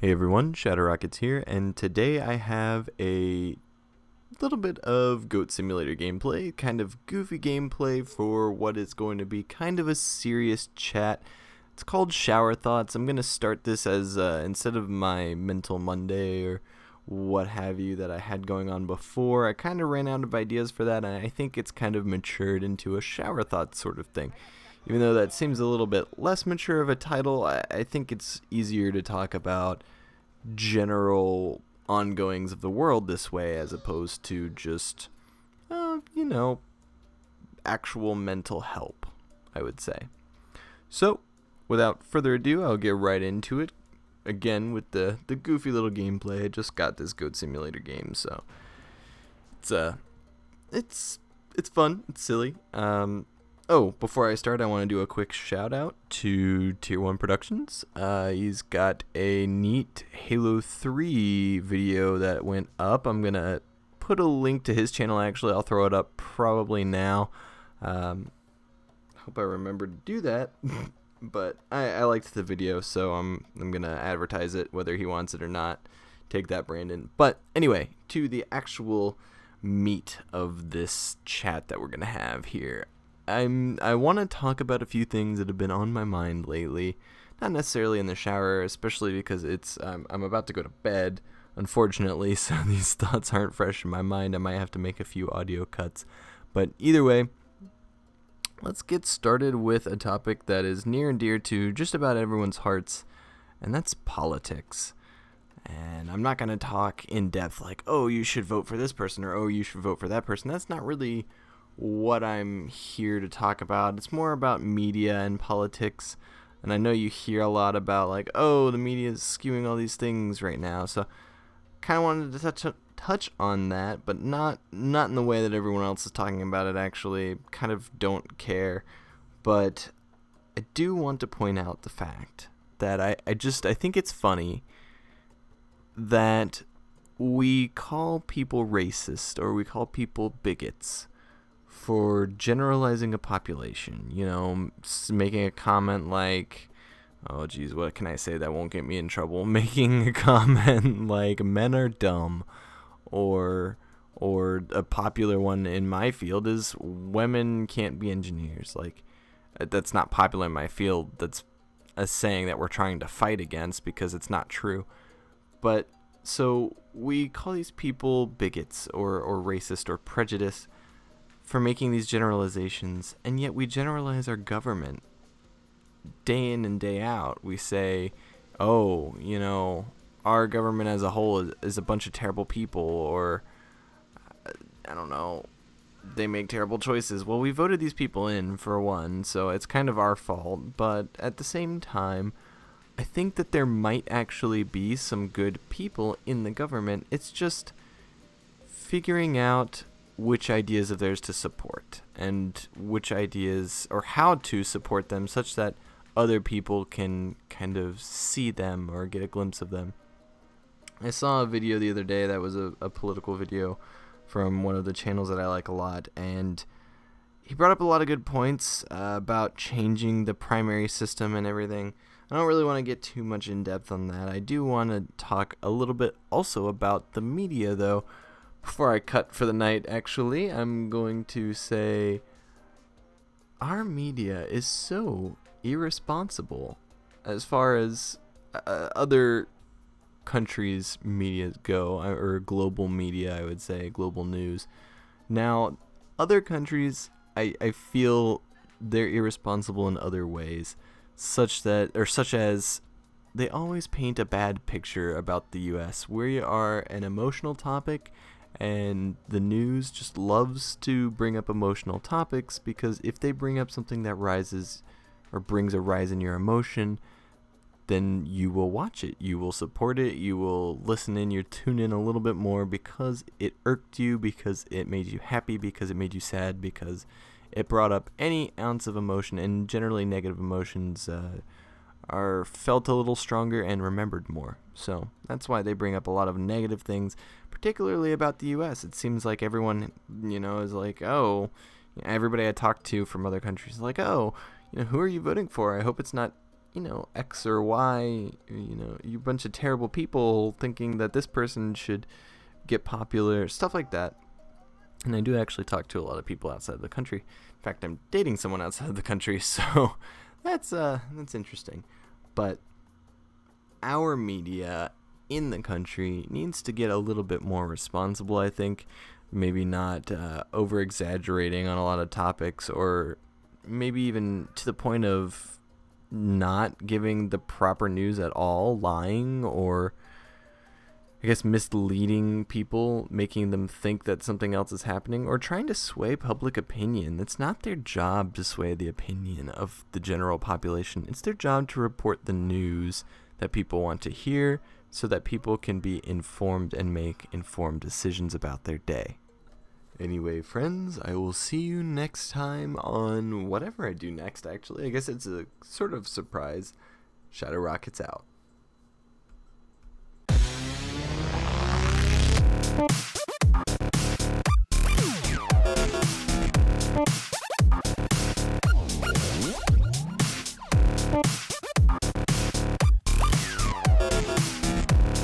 Hey everyone, Shadow Rockets here, and today I have a little bit of Goat Simulator gameplay, kind of goofy gameplay for what is going to be kind of a serious chat. It's called Shower Thoughts. I'm going to start this as, instead of my Mental Monday or what have you that I had going on before, I kind of ran out of ideas for that, and I think it's kind of matured into a Shower Thoughts sort of thing. Even though that seems a little bit less mature of a title, I think it's easier to talk about general ongoings of the world this way as opposed to just, actual mental help, I would say. So, without further ado, I'll get right into it. Again, with the goofy little gameplay. I just got this Goat Simulator game, so it's fun, it's silly. Before I start, I want to do a quick shout out to Tier 1 Productions. He's got a neat Halo 3 video that went up. I'm going to put a link to his channel, actually. I'll throw it up probably now. Hope I remember to do that. But I liked the video, so I'm going to advertise it, whether he wants it or not. Take that, Brandon. But anyway, to the actual meat of this chat that we're going to have here. I want to talk about a few things that have been on my mind lately. Not necessarily in the shower, especially because I'm about to go to bed, unfortunately, so these thoughts aren't fresh in my mind. I might have to make a few audio cuts. But either way, let's get started with a topic that is near and dear to just about everyone's hearts, and that's politics. And I'm not going to talk in depth like, oh, you should vote for this person, or oh, you should vote for that person. That's not really what I'm here to talk about. It's more about media and politics, and I know you hear a lot about like, oh, the media is skewing all these things right now, so kind of wanted to touch on that, but not in the way that everyone else is talking about it. Actually, kind of don't care, but I do want to point out the fact that I think it's funny that we call people racist or we call people bigots for generalizing a population, making a comment like, oh geez, what can I say that won't get me in trouble? Making a comment like men are dumb, or a popular one in my field is women can't be engineers. Like, that's not popular in my field. That's a saying that we're trying to fight against because it's not true. But so we call these people bigots or racist or prejudiced for making these generalizations, and yet we generalize our government day in and day out. We say, oh, our government as a whole is a bunch of terrible people, or I don't know, they make terrible choices. Well, we voted these people in, for one, so it's kind of our fault, but at the same time, I think that there might actually be some good people in the government. It's just figuring out which ideas of theirs to support and which ideas or how to support them such that other people can kind of see them or get a glimpse of them. I saw a video the other day that was a political video from one of the channels that I like a lot, and he brought up a lot of good points about changing the primary system and everything. I don't really want to get too much in depth on that. I do want to talk a little bit also about the media, though. Before I cut for the night, actually, I'm going to say our media is so irresponsible as far as other countries' media go, or global media, I would say, global news. Now, other countries, I feel they're irresponsible in other ways, such as they always paint a bad picture about the U.S. We are an emotional topic, and the news just loves to bring up emotional topics because if they bring up something that rises or brings a rise in your emotion, then you will watch it, you will support it, you will listen in, you tune in a little bit more because it irked you, because it made you happy, because it made you sad, because it brought up any ounce of emotion, and generally negative emotions are felt a little stronger and remembered more. So that's why they bring up a lot of negative things, particularly about the U.S. It seems like everyone, is like, oh, everybody I talk to from other countries is like, oh, who are you voting for? I hope it's not X or Y, you bunch of terrible people thinking that this person should get popular, stuff like that. And I do actually talk to a lot of people outside the country. In fact, I'm dating someone outside of the country, so that's interesting. But our media in the country needs to get a little bit more responsible, I think. Maybe not over-exaggerating on a lot of topics, or maybe even to the point of not giving the proper news at all, lying, or I guess misleading people, making them think that something else is happening, or trying to sway public opinion. It's not their job to sway the opinion of the general population. It's their job to report the news that people want to hear so that people can be informed and make informed decisions about their day. Anyway, friends, I will see you next time on whatever I do next, actually. I guess it's a sort of surprise. Shadow Rockets out.